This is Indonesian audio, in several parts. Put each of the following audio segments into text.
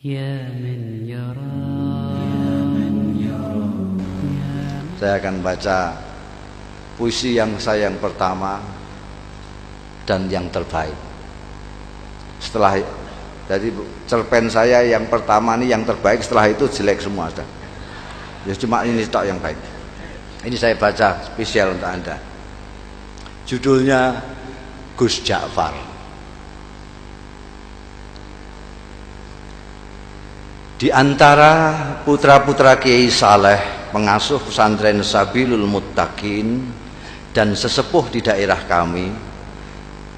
Saya akan baca puisi yang saya yang pertama dan yang terbaik. Setelah jadi cerpen saya yang pertama ini yang terbaik, setelah itu jelek semua sudah. Ya cuma ini tok yang baik. Ini saya baca spesial untuk Anda. Judulnya Gus Ja'far. Di antara putra-putra Kiai Saleh, pengasuh pesantren Sabilul Muttaqin dan sesepuh di daerah kami,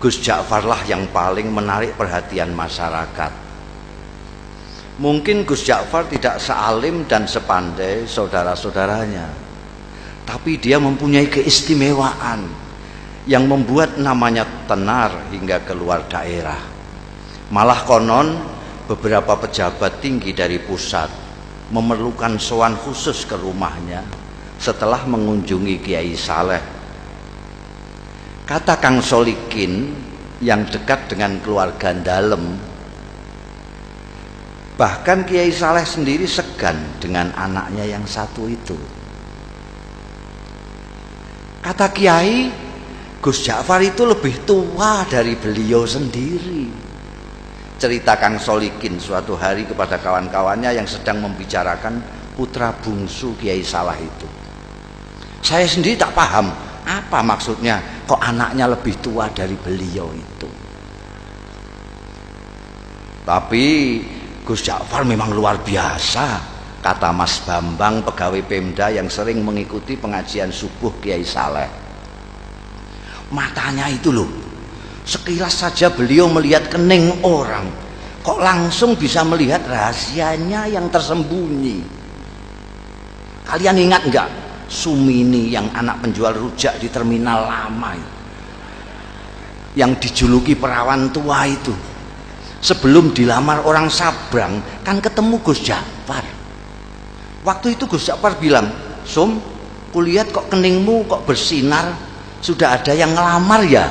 Gus Ja'far lah yang paling menarik perhatian masyarakat. Mungkin Gus Ja'far tidak sealim dan sepandai saudara-saudaranya, tapi dia mempunyai keistimewaan yang membuat namanya tenar hingga keluar daerah. Malah konon beberapa pejabat tinggi dari pusat memerlukan sowan khusus ke rumahnya setelah mengunjungi Kiai Saleh. Kata Kang Solikin yang dekat dengan keluarga dalem, bahkan Kiai Saleh sendiri segan dengan anaknya yang satu itu. Kata Kiai, Gus Ja'far itu lebih tua dari beliau sendiri. Cerita Kang Solikin suatu hari kepada kawan-kawannya yang sedang membicarakan putra bungsu Kiai Saleh itu. Saya sendiri tak paham apa maksudnya kok anaknya lebih tua dari beliau itu. Tapi Gus Ja'far memang luar biasa, kata Mas Bambang, pegawai Pemda yang sering mengikuti pengajian subuh Kiai Saleh. Matanya itu loh, sekilas saja beliau melihat kening orang, kok langsung bisa melihat rahasianya yang tersembunyi. Kalian ingat enggak Sumini yang anak penjual rujak di terminal lama itu, yang dijuluki perawan tua itu? Sebelum dilamar orang Sabrang kan ketemu Gus Ja'far. Waktu itu Gus Ja'far bilang, "Sum, kulihat kok keningmu kok bersinar, sudah ada yang ngelamar ya?"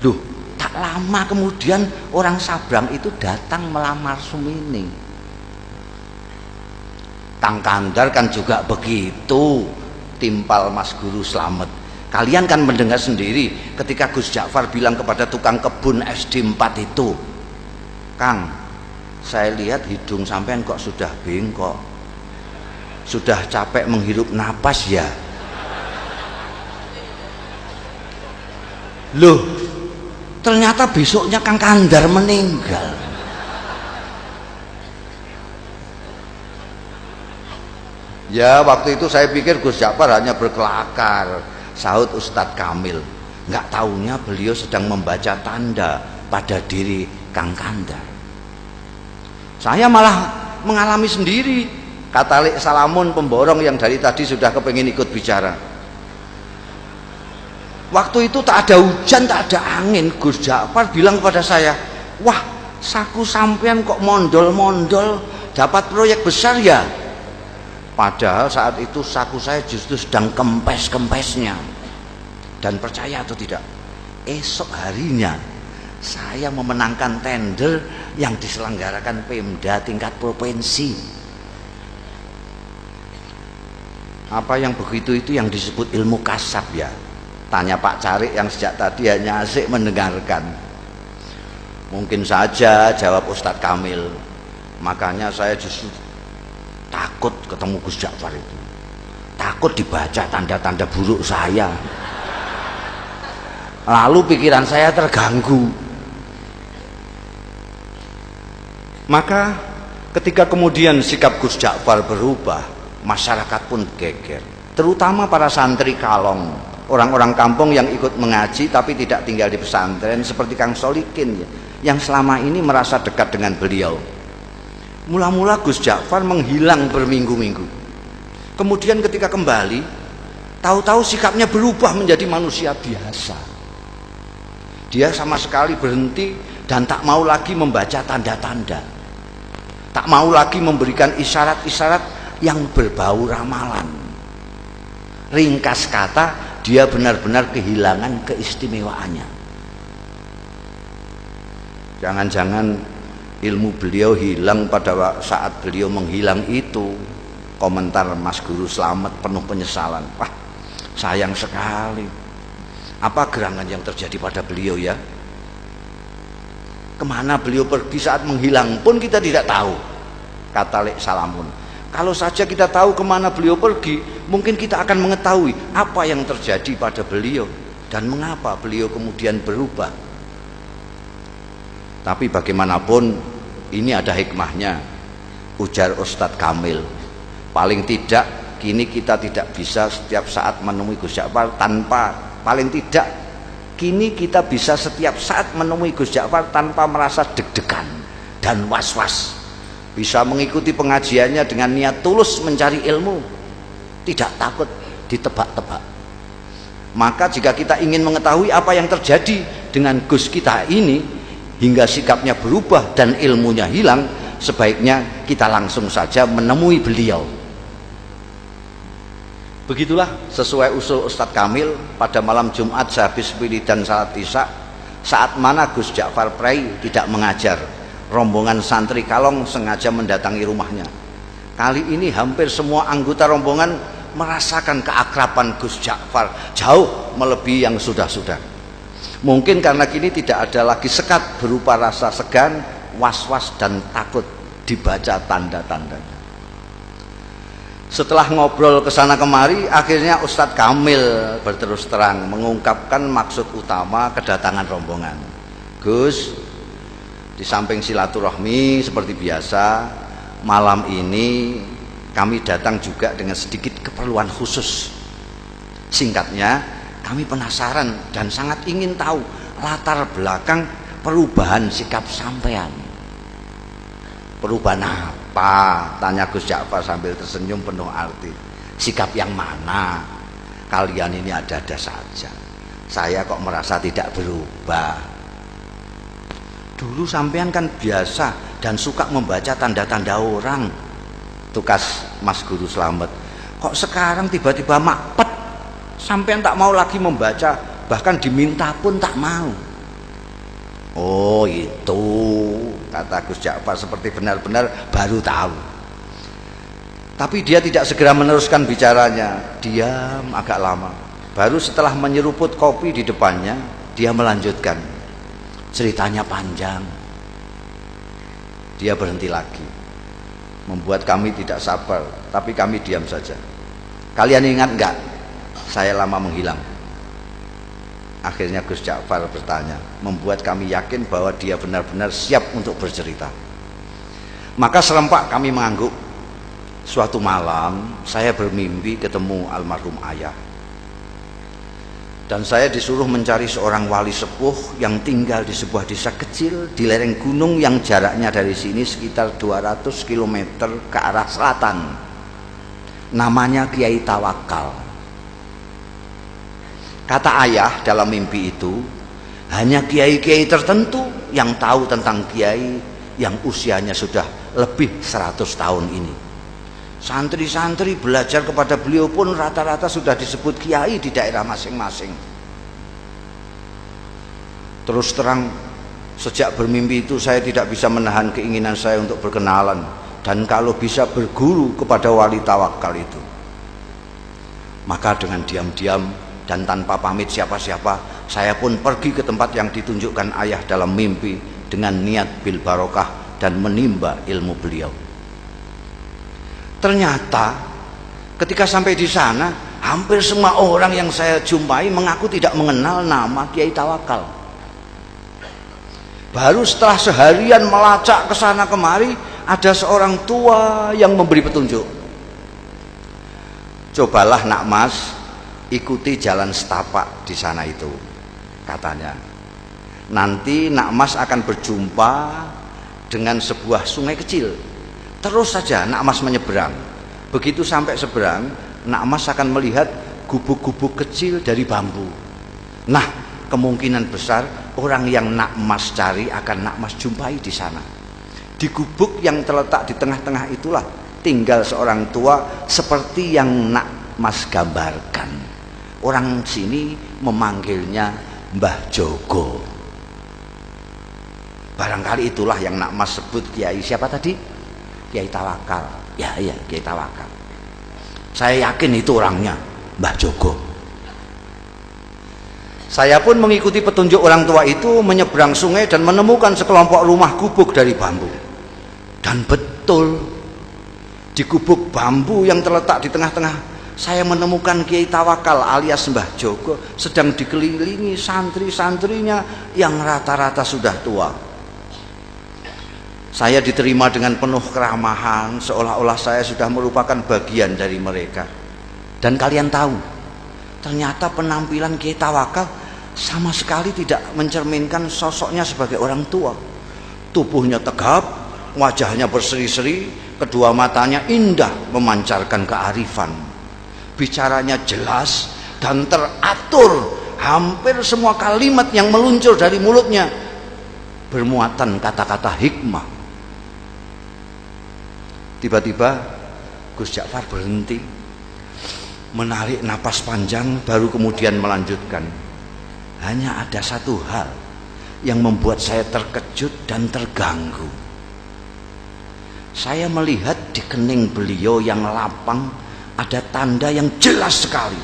Loh, tak lama kemudian orang Sabrang itu datang melamar Sumini. Kang Kandar kan juga begitu, timpal Mas Guru Slamet. Kalian kan mendengar sendiri ketika Gus Ja'far bilang kepada tukang kebun SD 4 itu, "Kang, saya lihat hidung sampean kok sudah bengkok, sudah capek menghirup napas ya?" Loh, ternyata besoknya Kang Kandar meninggal. Ya, waktu itu saya pikir Gus Ja'far hanya berkelakar, sahut Ustadz Kamil. Nggak taunya beliau sedang membaca tanda pada diri Kang Kandar. Saya malah mengalami sendiri, kata Lek Salamun pemborong yang dari tadi sudah kepengin ikut bicara. Waktu itu tak ada hujan, tak ada angin, Gus Ja'far bilang kepada saya, "Wah, saku sampean kok mondol-mondol, dapat proyek besar ya?" Padahal saat itu saku saya justru sedang kempes-kempesnya. Dan percaya atau tidak, esok harinya saya memenangkan tender yang diselenggarakan Pemda tingkat provinsi. Apa yang begitu itu yang disebut ilmu kasab ya? Tanya Pak Carik yang sejak tadi hanya asik mendengarkan. Mungkin saja, jawab Ustadz Kamil. Makanya saya justru takut ketemu Gus Ja'far itu, takut dibaca tanda-tanda buruk saya. Lalu pikiran saya terganggu. Maka ketika kemudian sikap Gus Ja'far berubah, masyarakat pun geger, terutama para santri kalong, orang-orang kampung yang ikut mengaji tapi tidak tinggal di pesantren seperti Kang Solikin yang selama ini merasa dekat dengan beliau. Mula-mula Gus Ja'far menghilang berminggu-minggu. Kemudian ketika kembali, tahu-tahu sikapnya berubah menjadi manusia biasa. Dia sama sekali berhenti dan tak mau lagi membaca tanda-tanda, tak mau lagi memberikan isyarat-isyarat yang berbau ramalan. Ringkas kata, dia benar-benar kehilangan keistimewaannya. Jangan-jangan ilmu beliau hilang pada saat beliau menghilang itu. Komentar Mas Guru Slamet penuh penyesalan. Wah, sayang sekali. Apa gerangan yang terjadi pada beliau ya? Kemana beliau pergi saat menghilang pun kita tidak tahu, kata Lek Salamun. Kalau saja kita tahu kemana beliau pergi, mungkin kita akan mengetahui apa yang terjadi pada beliau dan mengapa beliau kemudian berubah. Tapi bagaimanapun ini ada hikmahnya, ujar Ustadz Kamil. Paling tidak kini kita tidak bisa setiap saat menemui Gus Ja'far paling tidak kini kita bisa setiap saat menemui Gus Ja'far tanpa merasa deg-degan dan was-was. Bisa mengikuti pengajiannya dengan niat tulus mencari ilmu, tidak takut ditebak-tebak. Maka jika kita ingin mengetahui apa yang terjadi dengan Gus kita ini hingga sikapnya berubah dan ilmunya hilang, sebaiknya kita langsung saja menemui beliau. Begitulah sesuai usul Ustadz Kamil pada malam Jumat sehabis wiridan salat Isya, saat mana Gus Ja'far Prai tidak mengajar, rombongan santri Kalong sengaja mendatangi rumahnya. Kali ini hampir semua anggota rombongan merasakan keakraban Gus Ja'far jauh melebihi yang sudah-sudah. Mungkin karena kini tidak ada lagi sekat berupa rasa segan, was-was dan takut dibaca tanda-tandanya. Setelah ngobrol kesana kemari, akhirnya Ustadz Kamil berterus terang mengungkapkan maksud utama kedatangan rombongan. Gus, di samping silaturahmi seperti biasa, malam ini kami datang juga dengan sedikit keperluan khusus. Singkatnya, kami penasaran dan sangat ingin tahu latar belakang perubahan sikap sampean. Perubahan apa? Tanya Gus Ja'far sambil tersenyum penuh arti. Sikap yang mana? Kalian ini ada-ada saja. Saya kok merasa tidak berubah. Dulu sampean kan biasa dan suka membaca tanda-tanda orang, tukas Mas Guru Slamet. Kok sekarang tiba-tiba makpet, sampean tak mau lagi membaca, bahkan diminta pun tak mau. Oh itu, kata Gus Ja'far seperti benar-benar baru tahu. Tapi dia tidak segera meneruskan bicaranya, diam agak lama. Baru setelah menyeruput kopi di depannya, dia melanjutkan. Ceritanya panjang. Dia berhenti lagi, membuat kami tidak sabar, tapi kami diam saja. Kalian ingat enggak, saya lama menghilang? Akhirnya Gus Ja'far bertanya, membuat kami yakin bahwa dia benar-benar siap untuk bercerita. Maka serempak kami mengangguk. Suatu malam saya bermimpi ketemu almarhum ayah, dan saya disuruh mencari seorang wali sepuh yang tinggal di sebuah desa kecil di lereng gunung yang jaraknya dari sini sekitar 200 km ke arah selatan. Namanya Kiai Tawakal. Kata ayah dalam mimpi itu, hanya kiai-kiai tertentu yang tahu tentang kiai yang usianya sudah lebih 100 tahun ini. Santri-santri belajar kepada beliau pun rata-rata sudah disebut kiai di daerah masing-masing. Terus terang, sejak bermimpi itu saya tidak bisa menahan keinginan saya untuk berkenalan dan kalau bisa berguru kepada wali tawakal itu. Maka dengan diam-diam dan tanpa pamit siapa-siapa, saya pun pergi ke tempat yang ditunjukkan ayah dalam mimpi dengan niat bil barokah dan menimba ilmu beliau. Ternyata ketika sampai di sana, hampir semua orang yang saya jumpai mengaku tidak mengenal nama Kiai Tawakal. Baru setelah seharian melacak ke sana kemari, ada seorang tua yang memberi petunjuk. Cobalah nak mas, ikuti jalan setapak di sana itu, katanya. Nanti nak mas akan berjumpa dengan sebuah sungai kecil. Terus saja nak mas menyeberang. Begitu sampai seberang, nak mas akan melihat gubuk-gubuk kecil dari bambu. Nah, kemungkinan besar orang yang nak mas cari akan nak mas jumpai di sana. Di gubuk yang terletak di tengah-tengah itulah tinggal seorang tua seperti yang nak mas gambarkan. Orang sini memanggilnya Mbah Jogo. Barangkali itulah yang nak Mas sebut Kiai siapa tadi? Kiai Tawakal. Ya, Kiai Tawakal. Saya yakin itu orangnya, Mbah Jogo. Saya pun mengikuti petunjuk orang tua itu, menyeberang sungai dan menemukan sekelompok rumah gubuk dari bambu. Dan betul, di gubuk bambu yang terletak di tengah-tengah, saya menemukan Kiai Tawakal alias Mbah Jogo sedang dikelilingi santri-santrinya yang rata-rata sudah tua. Saya diterima dengan penuh keramahan, seolah-olah saya sudah merupakan bagian dari mereka. Dan kalian tahu, ternyata penampilan Kiai Tawakal sama sekali tidak mencerminkan sosoknya sebagai orang tua. Tubuhnya tegap, wajahnya berseri-seri, kedua matanya indah memancarkan kearifan. Bicaranya jelas dan teratur, hampir semua kalimat yang meluncur dari mulutnya bermuatan kata-kata hikmah. Tiba-tiba Gus Ja'far berhenti, menarik napas panjang, baru kemudian melanjutkan. Hanya ada satu hal yang membuat saya terkejut dan terganggu. Saya melihat di kening beliau yang lapang ada tanda yang jelas sekali,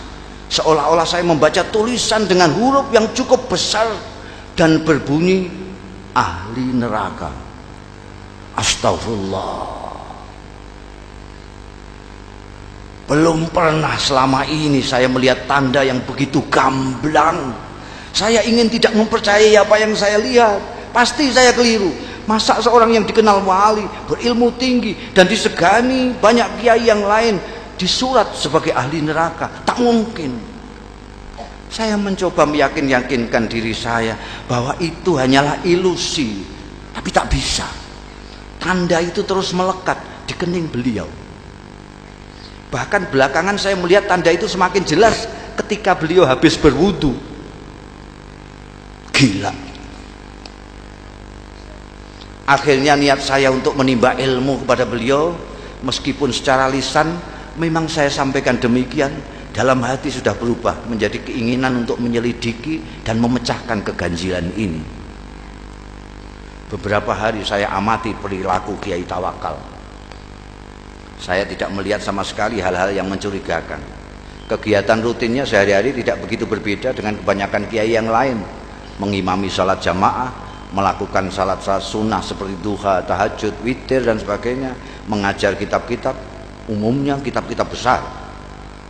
seolah-olah saya membaca tulisan dengan huruf yang cukup besar dan berbunyi ahli neraka. Astagfirullah. Belum pernah selama ini saya melihat tanda yang begitu gamblang. Saya ingin tidak mempercayai apa yang saya lihat. Pasti saya keliru. Masa seorang yang dikenal wali, berilmu tinggi dan disegani banyak kiai yang lain disurat sebagai ahli neraka? Tak mungkin. Saya mencoba meyakinkan diri saya bahwa itu hanyalah ilusi, tapi tak bisa. Tanda itu terus melekat di kening beliau. Bahkan belakangan saya melihat tanda itu semakin jelas ketika beliau habis berwudu. Gila. Akhirnya niat saya untuk menimba ilmu kepada beliau, meskipun secara lisan memang saya sampaikan demikian, dalam hati sudah berubah menjadi keinginan untuk menyelidiki dan memecahkan keganjilan ini. Beberapa hari saya amati perilaku Kiai Tawakal. Saya tidak melihat sama sekali hal-hal yang mencurigakan. Kegiatan rutinnya sehari-hari tidak begitu berbeda dengan kebanyakan kiai yang lain. Mengimami salat jamaah, melakukan salat-salat sunnah seperti duha, tahajud, witir dan sebagainya, mengajar kitab-kitab, umumnya kitab-kitab besar,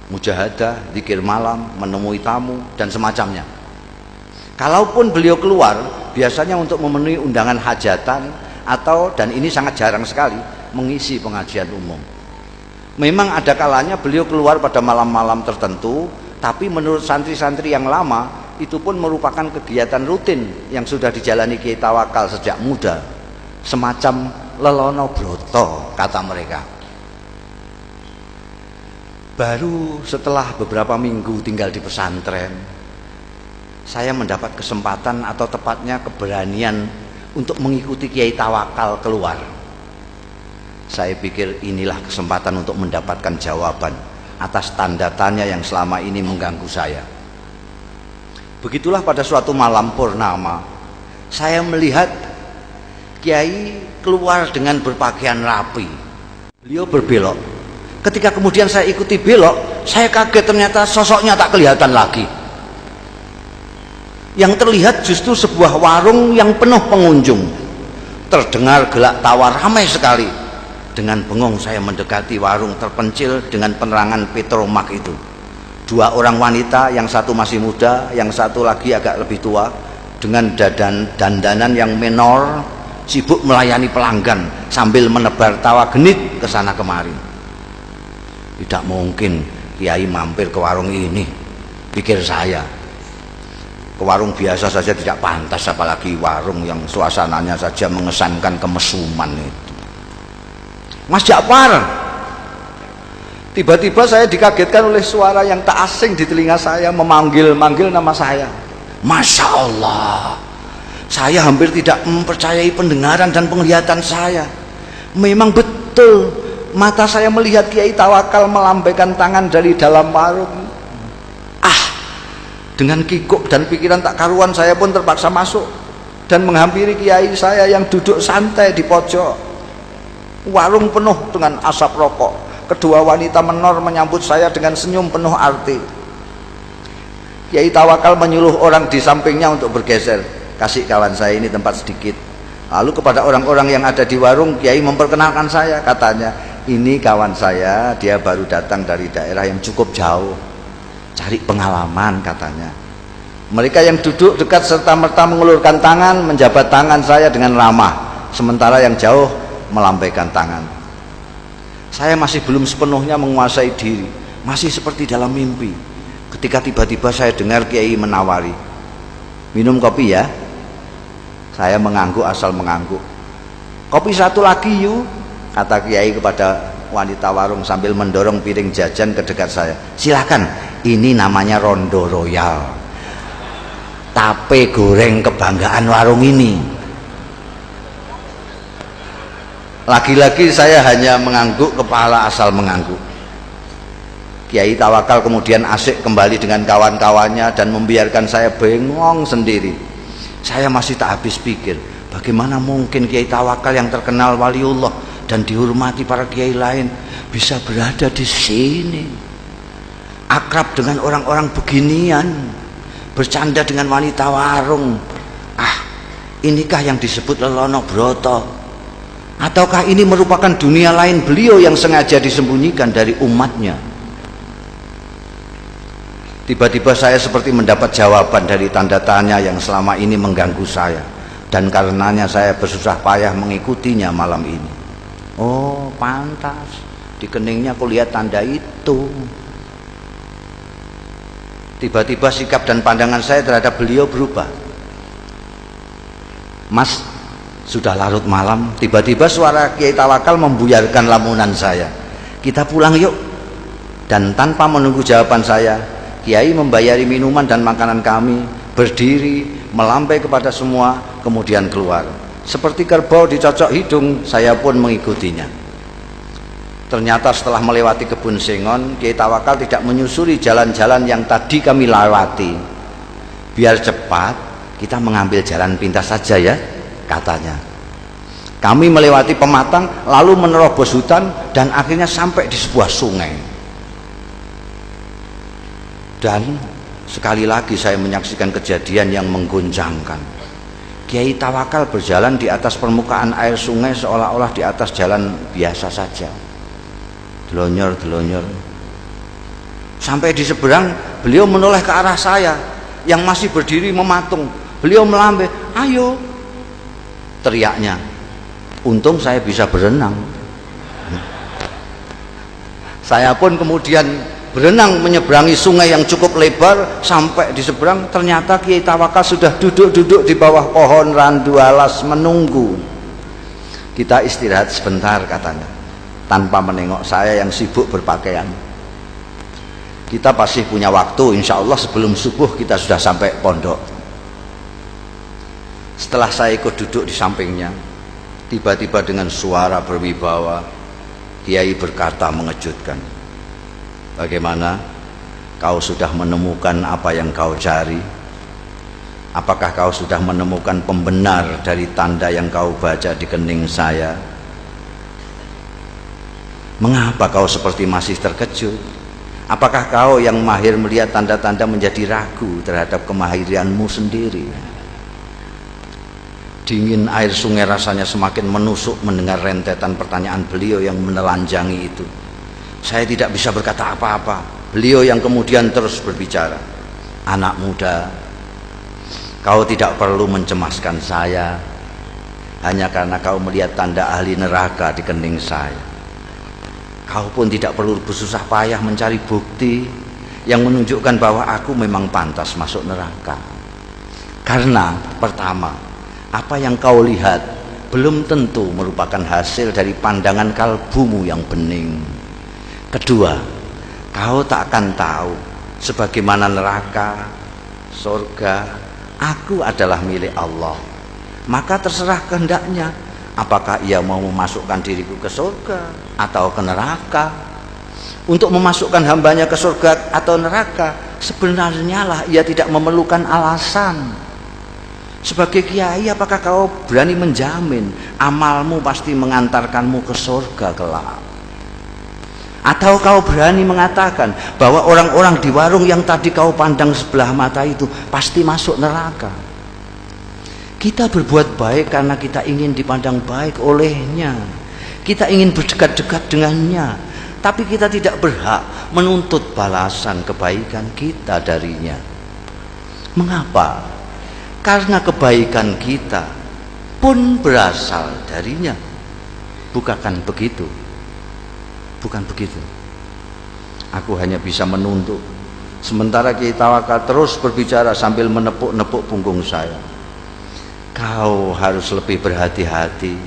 mujahadah, zikir malam, menemui tamu dan semacamnya. Kalaupun beliau keluar, biasanya untuk memenuhi undangan hajatan atau, dan ini sangat jarang sekali, mengisi pengajian umum. Memang ada kalanya beliau keluar pada malam-malam tertentu, tapi menurut santri-santri yang lama itu pun merupakan kegiatan rutin yang sudah dijalani Kiai Tawakal sejak muda, semacam lelono broto kata mereka. Baru setelah beberapa minggu tinggal di pesantren, saya mendapat kesempatan atau tepatnya keberanian untuk mengikuti Kiai Tawakal keluar. Saya pikir inilah kesempatan untuk mendapatkan jawaban atas tanda tanya yang selama ini mengganggu saya. Begitulah pada suatu malam purnama, saya melihat Kiai keluar dengan berpakaian rapi. Beliau berbelok. Ketika kemudian saya ikuti belok, saya kaget ternyata sosoknya tak kelihatan lagi. Yang terlihat justru sebuah warung yang penuh pengunjung. Terdengar gelak tawa ramai sekali. Dengan bengong saya mendekati warung terpencil dengan penerangan petromak itu. Dua orang wanita, yang satu masih muda, yang satu lagi agak lebih tua, dengan dandanan yang menor, sibuk melayani pelanggan sambil menebar tawa genit ke sana kemari. Tidak mungkin Kiai mampir ke warung ini, pikir saya. Ke warung biasa saja tidak pantas, apalagi warung yang suasananya saja mengesankan kemesuman itu. Mas Ja'far. Tiba-tiba saya dikagetkan oleh suara yang tak asing di telinga saya memanggil-manggil nama saya. Masya Allah, saya hampir tidak mempercayai pendengaran dan penglihatan saya. Memang betul, mata saya melihat Kiai Tawakal melambaikan tangan dari dalam warung. Dengan kikuk dan pikiran tak karuan saya pun terpaksa masuk dan menghampiri kiai saya yang duduk santai di pojok. Warung penuh dengan asap rokok. Kedua wanita menor menyambut saya dengan senyum penuh arti. Kiai Tawakal menyuruh orang di sampingnya untuk bergeser. Kasih kawan saya ini tempat sedikit. Lalu kepada orang-orang yang ada di warung, Kiai memperkenalkan saya. Katanya, ini kawan saya, dia baru datang dari daerah yang cukup jauh, cari pengalaman katanya. Mereka yang duduk dekat serta-merta mengulurkan tangan, menjabat tangan saya dengan ramah, sementara yang jauh melambaikan tangan. Saya masih belum sepenuhnya menguasai diri, masih seperti dalam mimpi. Ketika tiba-tiba saya dengar Kiai menawari, minum kopi ya. Saya mengangguk asal mengangguk. Kopi satu lagi yuk, kata Kiai kepada wanita warung sambil mendorong piring jajan ke dekat saya. Silakan, ini namanya Rondo Royal, tape goreng kebanggaan warung ini. Lagi-lagi saya hanya mengangguk kepala asal mengangguk. Kiai Tawakal kemudian asik kembali dengan kawan-kawannya dan membiarkan saya bengong sendiri. Saya masih tak habis pikir, bagaimana mungkin Kiai Tawakal yang terkenal waliullah dan dihormati para kiai lain bisa berada di sini, akrab dengan orang-orang beginian, bercanda dengan wanita warung. Inikah yang disebut Lelono Broto? Ataukah ini merupakan dunia lain beliau yang sengaja disembunyikan dari umatnya? Tiba-tiba saya seperti mendapat jawaban dari tanda tanya yang selama ini mengganggu saya, dan karenanya saya bersusah payah mengikutinya malam ini. Oh, pantas di keningnya aku lihat tanda itu. Tiba-tiba sikap dan pandangan saya terhadap beliau berubah. Mas, sudah larut malam. Tiba-tiba suara Kiai Tawakal membuyarkan lamunan saya. Kita pulang yuk. Dan tanpa menunggu jawaban saya, Kiai membayari minuman dan makanan kami, berdiri, melambai kepada semua, kemudian keluar. Seperti kerbau dicocok hidung, saya pun mengikutinya. Ternyata setelah melewati kebun sengon, Kiai Tawakal tidak menyusuri jalan-jalan yang tadi kami lewati. Biar cepat, kita mengambil jalan pintas saja ya, katanya. Kami melewati pematang, lalu menerobos hutan, dan akhirnya sampai di sebuah sungai. Dan sekali lagi saya menyaksikan kejadian yang mengguncangkan. Kiai Tawakal berjalan di atas permukaan air sungai seolah-olah di atas jalan biasa saja. Delonyor-delonyor. Sampai di seberang, beliau menoleh ke arah saya yang masih berdiri mematung. Beliau melambai, ayo, teriaknya. Untung saya bisa berenang. Saya pun kemudian berenang menyeberangi sungai yang cukup lebar. Sampai di seberang, ternyata Kiai Tawakal sudah duduk-duduk di bawah pohon randu alas menunggu. Kita istirahat sebentar, katanya, tanpa menengok saya yang sibuk berpakaian. Kita pasti punya waktu, insya Allah sebelum subuh kita sudah sampai pondok. Setelah saya ikut duduk di sampingnya, tiba-tiba dengan suara berwibawa, Kiai berkata mengejutkan, bagaimana? Kau sudah menemukan apa yang kau cari? Apakah kau sudah menemukan pembenar dari tanda yang kau baca di kening saya? Mengapa kau seperti masih terkejut? Apakah kau yang mahir melihat tanda-tanda menjadi ragu terhadap kemahiranmu sendiri? Dingin air sungai rasanya semakin menusuk mendengar rentetan pertanyaan beliau yang menelanjangi itu. Saya tidak bisa berkata apa-apa. Beliau yang kemudian terus berbicara, anak muda, kau tidak perlu mencemaskan saya hanya karena kau melihat tanda ahli neraka di kening saya. Kau pun tidak perlu bersusah payah mencari bukti yang menunjukkan bahwa aku memang pantas masuk neraka. Karena pertama, apa yang kau lihat belum tentu merupakan hasil dari pandangan kalbumu yang bening. Kedua, kau tak akan tahu sebagaimana neraka, surga, aku adalah milik Allah. Maka terserah kehendaknya, apakah ia mau memasukkan diriku ke surga atau ke neraka. Untuk memasukkan hambanya ke surga atau neraka, sebenarnya lah ia tidak memerlukan alasan. Sebagai kiai, apakah kau berani menjamin amalmu pasti mengantarkanmu ke surga kelak? Atau kau berani mengatakan bahwa orang-orang di warung yang tadi kau pandang sebelah mata itu pasti masuk neraka? Kita berbuat baik karena kita ingin dipandang baik olehnya. Kita ingin berdekat-dekat dengannya. Tapi kita tidak berhak menuntut balasan kebaikan kita darinya. Mengapa? Karena kebaikan kita pun berasal darinya. Bukan begitu? Bukan begitu. Aku hanya bisa menuntut. Sementara Kiai Tawakal terus berbicara sambil menepuk-nepuk punggung saya. Kau harus lebih berhati-hati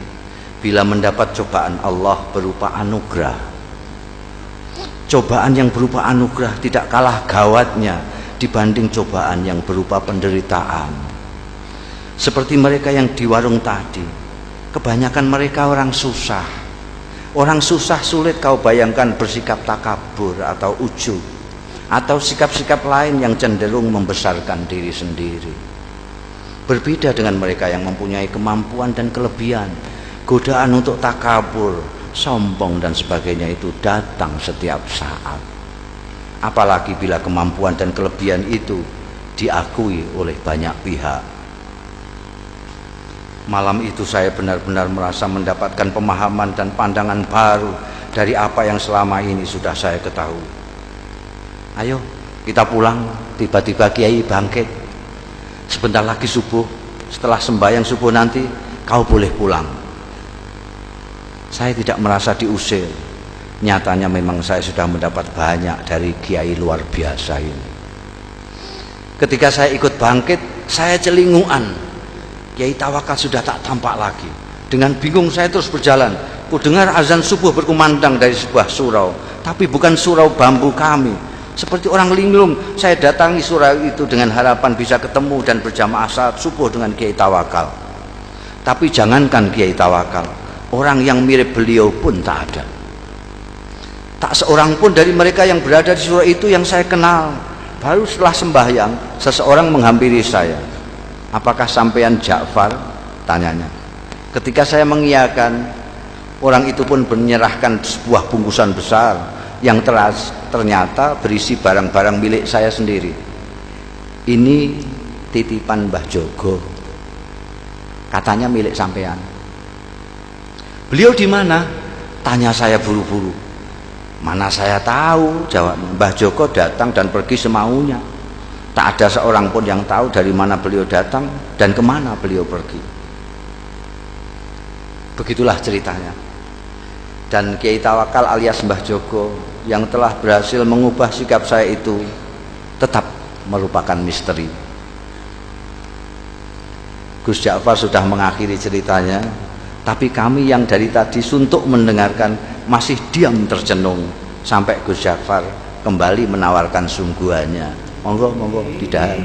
bila mendapat cobaan Allah berupa anugerah. Cobaan yang berupa anugerah tidak kalah gawatnya dibanding cobaan yang berupa penderitaan. Seperti mereka yang di warung tadi, kebanyakan mereka orang susah. Orang susah sulit kau bayangkan bersikap takabur atau ujub, atau sikap-sikap lain yang cenderung membesarkan diri sendiri. Berbeda dengan mereka yang mempunyai kemampuan dan kelebihan. Godaan untuk takabur, sombong dan sebagainya itu datang setiap saat. Apalagi bila kemampuan dan kelebihan itu diakui oleh banyak pihak. Malam itu saya benar-benar merasa mendapatkan pemahaman dan pandangan baru dari apa yang selama ini sudah saya ketahui. Ayo kita pulang. Tiba-tiba Kiai bangkit. Sebentar lagi subuh. Setelah sembahyang subuh nanti kau boleh pulang. Saya tidak merasa diusir. Nyatanya memang saya sudah mendapat banyak dari kiai luar biasa ini. Ketika saya ikut bangkit, saya celinguan. Kiai Tawakal sudah tak tampak lagi. Dengan bingung saya terus berjalan. Ku dengar azan subuh berkumandang dari sebuah surau, tapi bukan surau bambu kami. Seperti orang linglung, saya datangi surau itu dengan harapan bisa ketemu dan berjamaah salat subuh dengan Kiai Tawakal. Tapi jangankan Kiai Tawakal, orang yang mirip beliau pun tak ada. Tak seorang pun dari mereka yang berada di surau itu yang saya kenal. Baru setelah sembahyang, seseorang menghampiri saya. Apakah sampean Ja'far? Tanyanya. Ketika saya mengiyakan, orang itu pun menyerahkan sebuah bungkusan besar yang ternyata berisi barang-barang milik saya sendiri. Ini titipan Mbah Jogo. Katanya milik sampean. Beliau di mana? Tanya saya buru-buru. Mana saya tahu, jawabnya. Mbah Joko datang dan pergi semaunya. Tak ada seorang pun yang tahu dari mana beliau datang dan kemana beliau pergi. Begitulah ceritanya. Dan Kiai Tawakal alias Mbah Joko yang telah berhasil mengubah sikap saya itu tetap merupakan misteri. Gus Ja'far sudah mengakhiri ceritanya, tapi kami yang dari tadi suntuk mendengarkan masih diam tercenung sampai Gus Ja'far kembali menawarkan sungguhannya. Monggo, monggo, tidak.